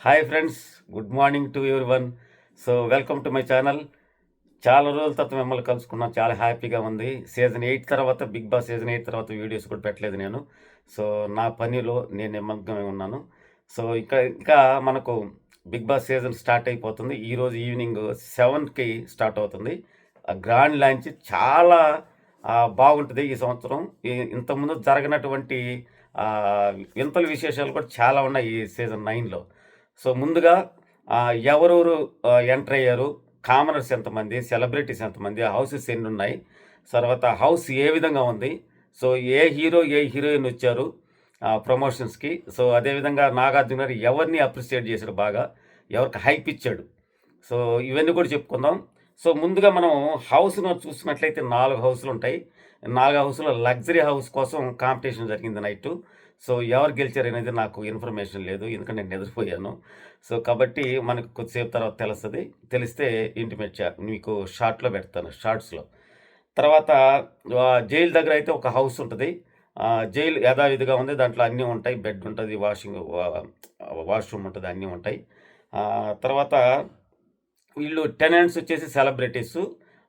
Hi friends, good morning to everyone. So welcome to my channel. చాలా రోజుల తర్వాత మిమ్మల్ని కలుసుకున్నాం. చాలా హ్యాపీగా ఉంది. సీజన్ 8 తర్వాత బిగ్ బాస్ సీజన్ 8 తర్వాత వీడియోస్ కూడా పెట్టలేదు నేను. సో నా పనిలో నేను నిమగ్నమై ఉన్నాను. సో ఇంకా మనకు బిగ్ బాస్ సీజన్ స్టార్ట్ అయిపోతుంది. ఈరోజు ఈవినింగ్ 7కి స్టార్ట్ అవుతుంది. గ్రాండ్ లాంచ్ చాలా బాగుంటుంది ఈ సంవత్సరం. ఇంతకుముందు జరగనటువంటి వింతల విశేషాలు కూడా చాలా ఉన్నాయి ఈ సీజన్ 9లో. సో ముందుగా ఎవరెవరు ఎంటర్ అయ్యారు, కామనర్స్ ఎంతమంది, సెలబ్రిటీస్ ఎంతమంది, హౌసెస్ ఎన్నున్నాయి, తర్వాత హౌస్ ఏ విధంగా ఉంది, సో ఏ హీరో, ఏ హీరోయిన్ వచ్చారు ప్రమోషన్స్‌కి. సో అదేవిధంగా నాగార్జున గారు ఎవరిని అప్రిషియేట్ చేశాడు బాగా, ఎవరికి హైప్ ఇచ్చాడు. సో ఇవన్నీ కూడా చెప్పుకుందాం. సో ముందుగా మనం హౌస్‌ను చూసినట్లయితే 4 హౌస్‌లుంటాయి. 4 హౌస్‌లో లగ్జరీ హౌస్ కోసం కాంపిటీషన్ జరిగింది నైటు. సో ఎవరు గెలిచారనేది నాకు ఇన్ఫర్మేషన్ లేదు. ఎందుకంటే నేను నిద్రపోయాను. సో కాబట్టి మనకు కొద్దిసేపు తర్వాత తెలుస్తది. తెలిస్తే మీకు షార్ట్‌లో పెడతాను, షార్ట్స్‌లో. తర్వాత జైలు దగ్గర అయితే ఒక హౌస్ ఉంటది. జైలు యథావిధిగా ఉంది. దాంట్లో అన్నీ ఉంటాయి. బెడ్ ఉంటది, వాష్‌రూమ్ ఉంటది, అన్నీ ఉంటాయి. తర్వాత వీళ్ళు టెనెంట్స్ వచ్చేసి సెలబ్రిటీసు,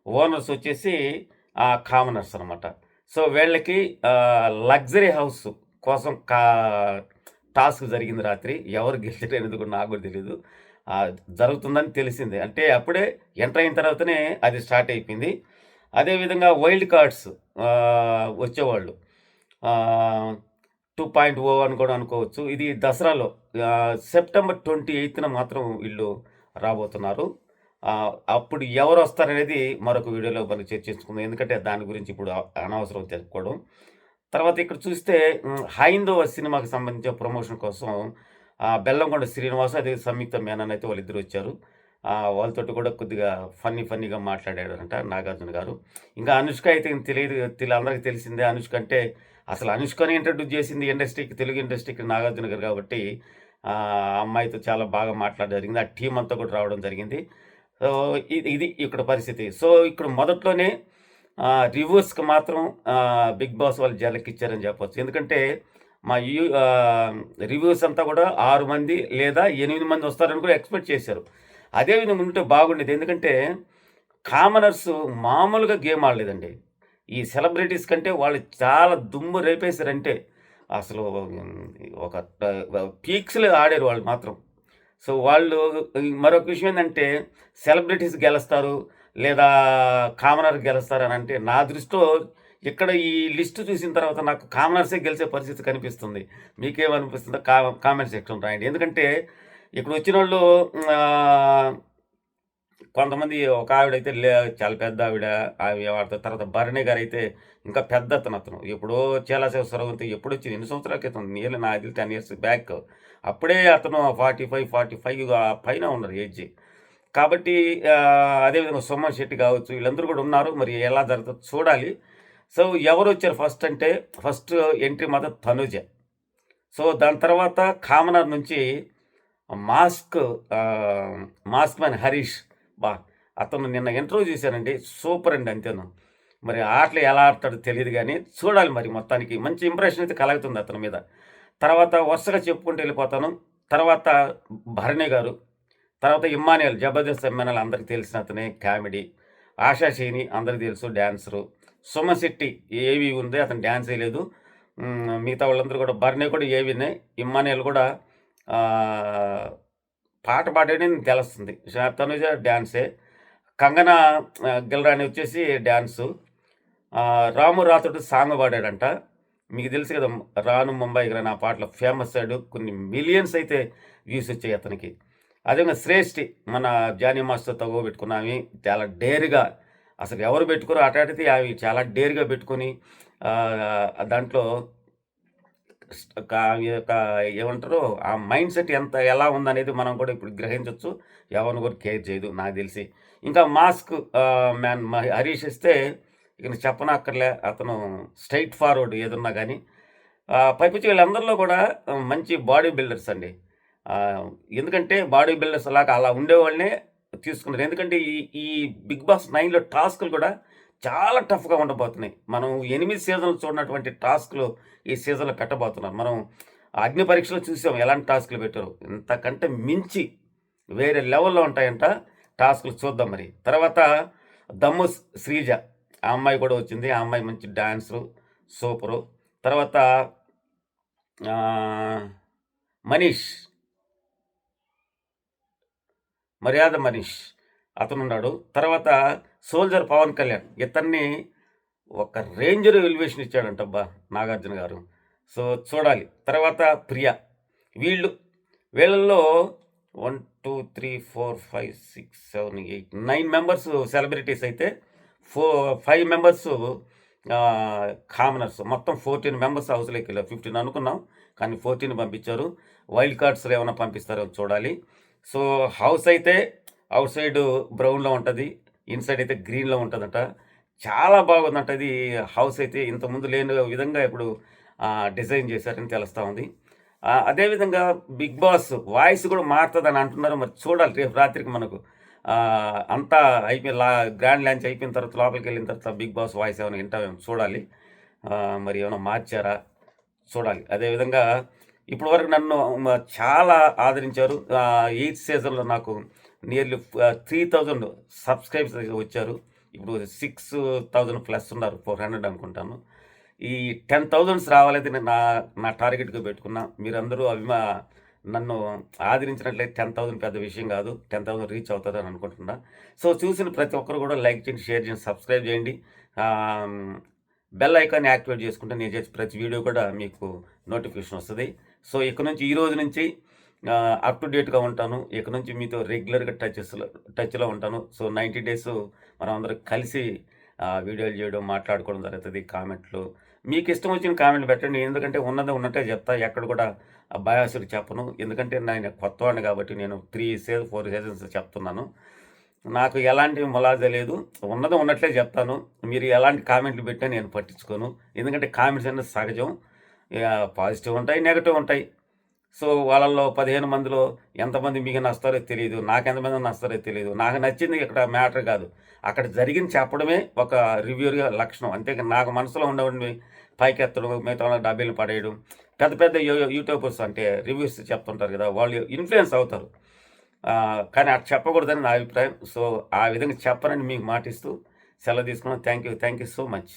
ఓనర్స్ వచ్చేసి కామనర్స్ అనమాట. సో వీళ్ళకి లగ్జరీ హౌస్ కోసం టాస్క్ జరిగింది రాత్రి. ఎవరు గెలిచారనేది కూడా నాకు కూడా తెలీదు. జరుగుతుందని తెలిసింది. అంటే అప్పుడే ఎంటర్ అయిన తర్వాతనే అది స్టార్ట్ అయిపోయింది. అదేవిధంగా వైల్డ్ కార్డ్స్ వచ్చేవాళ్ళు. 2.0 అని కూడా అనుకోవచ్చు. ఇది దసరాలో సెప్టెంబర్ 28న మాత్రం వీళ్ళు రాబోతున్నారు. అప్పుడు ఎవరొస్తారనేది మరొక వీడియోలో మనం చర్చించుకుందాం. ఎందుకంటే దాని గురించి ఇప్పుడు అనవసరం చెప్పుకోవడం. తర్వాత ఇక్కడ చూస్తే హైందవ సినిమాకి సంబంధించిన ప్రమోషన్ కోసం బెల్లంకొండ శ్రీనివాసు, అదే సంయుక్త మేనన్ అయితే వాళ్ళిద్దరూ వచ్చారు. వాళ్ళతోటి కూడా కొద్దిగా ఫన్నీగా మాట్లాడాడంట నాగార్జున గారు. ఇంకా అనుష్క అయితే తెలియదు, అందరికీ తెలిసిందే. అనుష్క అంటే అసలు అనుష్కని ఇంట్రడ్యూస్ చేసింది ఇండస్ట్రీకి, తెలుగు ఇండస్ట్రీకి నాగార్జున గారు కాబట్టి ఆ అమ్మాయితో చాలా బాగా మాట్లాడడం జరిగింది. ఆ టీమ్ అంతా కూడా రావడం జరిగింది. సో ఇది ఇక్కడ పరిస్థితి. సో ఇక్కడ మొదట్లోనే రివ్యూస్‌కి మాత్రం బిగ్ బాస్ వాళ్ళు జలకిచ్చారని చెప్పొచ్చు. ఎందుకంటే మా రివ్యూస్ అంతా కూడా 6 మంది లేదా 8 మంది వస్తారని కూడా ఎక్స్‌పెక్ట్ చేశారు. అదే విధంగా ఉంటే బాగుండేది. ఎందుకంటే కామనర్స్ మామూలుగా గేమ్ ఆడలేదండి. ఈ సెలబ్రిటీస్ కంటే వాళ్ళు చాలా దుమ్ము రేపేసారంటే అసలు ఒక పీక్స్‌లో ఆడారు వాళ్ళు మాత్రం. సో వాళ్ళు మరొక విషయం ఏందంటే సెలబ్రిటీస్ గెలుస్తారు లేదా కామనర్ గెలుస్తారనంటే నా దృష్టిలో ఇక్కడ ఈ లిస్ట్ చూసిన తర్వాత నాకు కామనర్సే గెలిచే పరిస్థితి కనిపిస్తుంది. మీకేమనిపిస్తుందో కామెంట్ సెక్షన్‌లో రాయండి. ఎందుకంటే ఇక్కడొచ్చినోళ్ళు కొంతమంది ఒక ఆవిడైతే చాలా పెద్ద ఆవిడ. ఆవిడ తర్వాత భరణి గారైతే ఇంకా పెద్దతను. ఎప్పుడో చేలాసేవ సొరవంతి ఎప్పుడొచ్చింది, ఎన్ని సంవత్సరాల క్రితం, నియర్లీ నాకు తెలిసి 10 ఇయర్స్ బ్యాక్. అప్పుడే అతను 45 పైన ఉన్నారు ఏజ్. కాబట్టి అదేవిధంగా సుమన్ శెట్టి కావచ్చు, వీళ్ళందరూ కూడా ఉన్నారు. మరి ఎలా జరుగుతుందో చూడాలి. సో ఎవరొచ్చారు ఫస్ట్ అంటే, ఫస్ట్ ఎంట్రీ మాత్రం తనుజ. సో దాని తర్వాత కామనర్ నుంచి మాస్క్ మాస్క్ మ్యాన్ హరీష్. అబ్బా! అతను నిన్న ఇంటర్వ్యూ చూశానండి. సూపర్ అండి అంతేను. మరి ఆటలు ఎలా ఆడతాడో తెలీదు గానీ, చూడాలి మరి మొత్తానికి. మంచి ఇంప్రెషన్ అయితే కలుగుతుంది అతని మీద. తర్వాత వరుసగా చెప్పుకుంటూ వెళ్ళిపోతాను. తర్వాత భరణి గారు, తర్వాత ఇమ్మాన్యుయల్, జబర్దస్త్ ఇమ్మాన్యుయల్ అందరికి తెలిసిన అతనే, కామెడీ. ఆశా షేని అందరికి తెలుసు, డాన్సరు. సుమన్ శెట్టి ఏవి ఉంది, అతను డాన్స్ వేయలేదు. మిగతా వాళ్ళందరూ కూడా, భరణి కూడా ఏవీనే. ఇమ్మాన్యుయల్ కూడా పాట పాడేయడం తెలుస్తుంది. తనుజ డాన్సే. కంగనా గిల్రాణి వచ్చేసి డాన్సు. రాము రాథోడ్ సాంగ్ పాడాడంట. మీకు తెలుసు కదా, 'రాను ముంబైకి రాను' ఆ పాటలో ఫేమస్ అయ్యాడు. కొన్ని మిలియన్స్ అయితే వ్యూస్ వచ్చాయి అతనికి. అదేవిధంగా శ్రేష్ఠి, మన జానీ మాస్టర్‌తో పెట్టుకున్న ఆమె చాలా డేర్‌గా, అసలు ఎవరు పెట్టుకోరో అటాటిది ఆమె చాలా డేర్‌గా పెట్టుకొని దాంట్లో యొక్క ఏమంటారు, ఆ మైండ్ సెట్ ఎలా ఉందనేది మనం కూడా ఇప్పుడు గ్రహించొచ్చు. ఎవరిని కూడా కేర్ చేయదు నాకు తెలిసి. ఇంకా మాస్క్ మ్యాన్ హరీష్ ఇస్తే ఇక చెప్పనక్కర్లే. అతను స్ట్రెయిట్ ఫార్వర్డ్ ఏదున్నా గానీ. పైపెచ్చు వీళ్ళందరిలో కూడా మంచి బాడీ బిల్డర్స్ అండి. ఎందుకంటే బాడీ బిల్డర్స్ లాగా అలా ఉండేవాళ్ళనే తీసుకున్నారు. ఎందుకంటే ఈ ఈ బిగ్ బాస్ 9లో టాస్క్‌లు కూడా చాలా టఫ్‌గా ఉండబోతున్నాయి. మనం 8 సీజన్‌లు చూడనటువంటి టాస్క్‌లు ఈ సీజన్‌లో పెట్టబోతున్నారు. మనం అగ్ని పరీక్షలో చూసాం ఎలాంటి టాస్క్లు పెట్టారు. ఇంతకంటే మించి వేరే లెవెల్‌లో ఉంటాయంట టాస్క్‌లు చూద్దాం మరి. తర్వాత దమ్ము శ్రీజ ఆ అమ్మాయి కూడా వచ్చింది. ఆ అమ్మాయి మంచి డాన్సు సూపరు. తర్వాత మనీష్, మర్యాద మనీష్ అతనున్నాడు. తర్వాత సోల్జర్ పవన్ కళ్యాణ్ ఇతన్ని ఒక రేంజర్ ఎలివేషన్ ఇచ్చాడంటబ్బా నాగార్జున గారు. సో చూడాలి. తర్వాత ప్రియా వీళ్ళల్లో 1, 2, 3, 4, 5, 6, 7, 8, 9 మెంబర్స్ సెలబ్రిటీస్ అయితే 5 మెంబర్స్ కామనర్స్. మొత్తం 14 మెంబర్స్ హౌస్‌లోకి వెళ్ళారు. 15 అనుకున్నాం కానీ 14 పంపించారు. వైల్డ్ కార్డ్స్‌లో ఏమైనా పంపిస్తారో చూడాలి. సో హౌస్ అయితే అవుట్ సైడ్ బ్రౌన్‌లో ఉంటది. ఇన్‌సైడ్ అయితే గ్రీన్‌లో ఉంటదట. చాలా బాగుందంట. ఇది హౌస్ అయితే ఇంతకుముందు లేని విధంగా ఇప్పుడు డిజైన్ చేశారని తెలుస్తా ఉంది. అదేవిధంగా 'బిగ్ బాస్' వాయిస్ కూడా మారుతదని అంటున్నారు. మరి చూడాలి రేపు రాత్రికి మనకు అంతా అయిపోయి గ్రాండ్ లాంచ్ అయిపోయిన తర్వాత లోపలికెళ్ళిన తర్వాత 'బిగ్ బాస్' వాయిస్ ఏమైనా వింటామేమో చూడాలి. మరి ఏమైనా మార్చారా చూడాలి. అదేవిధంగా ఇప్పటివరకు నన్ను చాలా ఆదరించారు. 8th సీజన్‌లో నాకు నియర్లీ 3000 సబ్స్క్రైబర్స్ వచ్చారు. ఇప్పుడు 6000 ప్లస్ ఉన్నారు. 400 అనుకుంటాను. ఈ 10,000 రావాలైతే నేను నా టార్గెట్‌గా పెట్టుకున్నా. మీరందరూ నన్ను ఆదరించినట్లయితే 10,000 పెద్ద విషయం కాదు. 10,000 రీచ్ అవుతదని అనుకుంటున్నా. సో చూసిన ప్రతి ఒక్కరు కూడా లైక్ చేయండి, షేర్ చేయండి, సబ్స్క్రైబ్ చేయండి. బెల్ ఐకాన్ యాక్టివేట్ చేసుకుంటే నేను చేసే ప్రతి వీడియో కూడా మీకు నోటిఫికేషన్ వస్తది. సో ఇక నుంచి ఈ రోజు నుంచి అప్ టు డేట్‌గా ఉంటాను. ఇక నుంచి మీతో రెగ్యులర్‌గా టచ్‌లో ఉంటాను. సో 90 డేస్ మనం అందరం కలిసి వీడియోలు చేయడం, మాట్లాడుకోవడం జరుగుతది. కామెంట్లు మీకు ఇష్టం వచ్చిన కామెంట్లు పెట్టండి. ఎందుకంటే ఉన్నదే ఉన్నట్టే చెప్తా. ఎక్కడ కూడా బయాస్డ్ చెప్పను. ఎందుకంటే నేను కొత్తవాడిని కాబట్టి నేను 4 సీజన్స్ చెప్తున్నాను. నాకు ఎలాంటి ములాజా లేదు. ఉన్నది ఉన్నట్లే చెప్తాను. మీరు ఎలాంటి కామెంట్లు పెట్టినా నేను పట్టించుకోను. ఎందుకంటే కామెంట్స్ అనేది సహజం. పాజిటివ్ ఉంటాయి, నెగెటివ్ ఉంటాయి. సో వాళ్ళల్లో 15 మందిలో ఎంతమంది మీకు నస్తారో తెలీదు. నాకెంతమంది నస్తారో తెలీదు. నాకు నచ్చింది ఇక్కడ మ్యాటర్ కాదు. అక్కడ జరిగింది చెప్పడమే ఒక రివ్యూర్‌గా లక్షణం. అంతేగాని నాకు మనసులో ఉన్నవన్నీ పైకెత్తడం, మిగతా వాళ్ళని డబ్బీలను పడేయడం. పెద్ద పెద్ద యూట్యూబర్స్ అంటే రివ్యూస్ చెప్తుంటారు కదా! వాళ్ళు ఇన్‌ఫ్లుయెన్స్ అవుతారు. కానీ అట్లా చెప్పకూడదని నా అభిప్రాయం. సో ఆ విధంగా చెప్పనని మీకు మాటిస్తూ సెలవు తీసుకున్నాను. Thank you so much.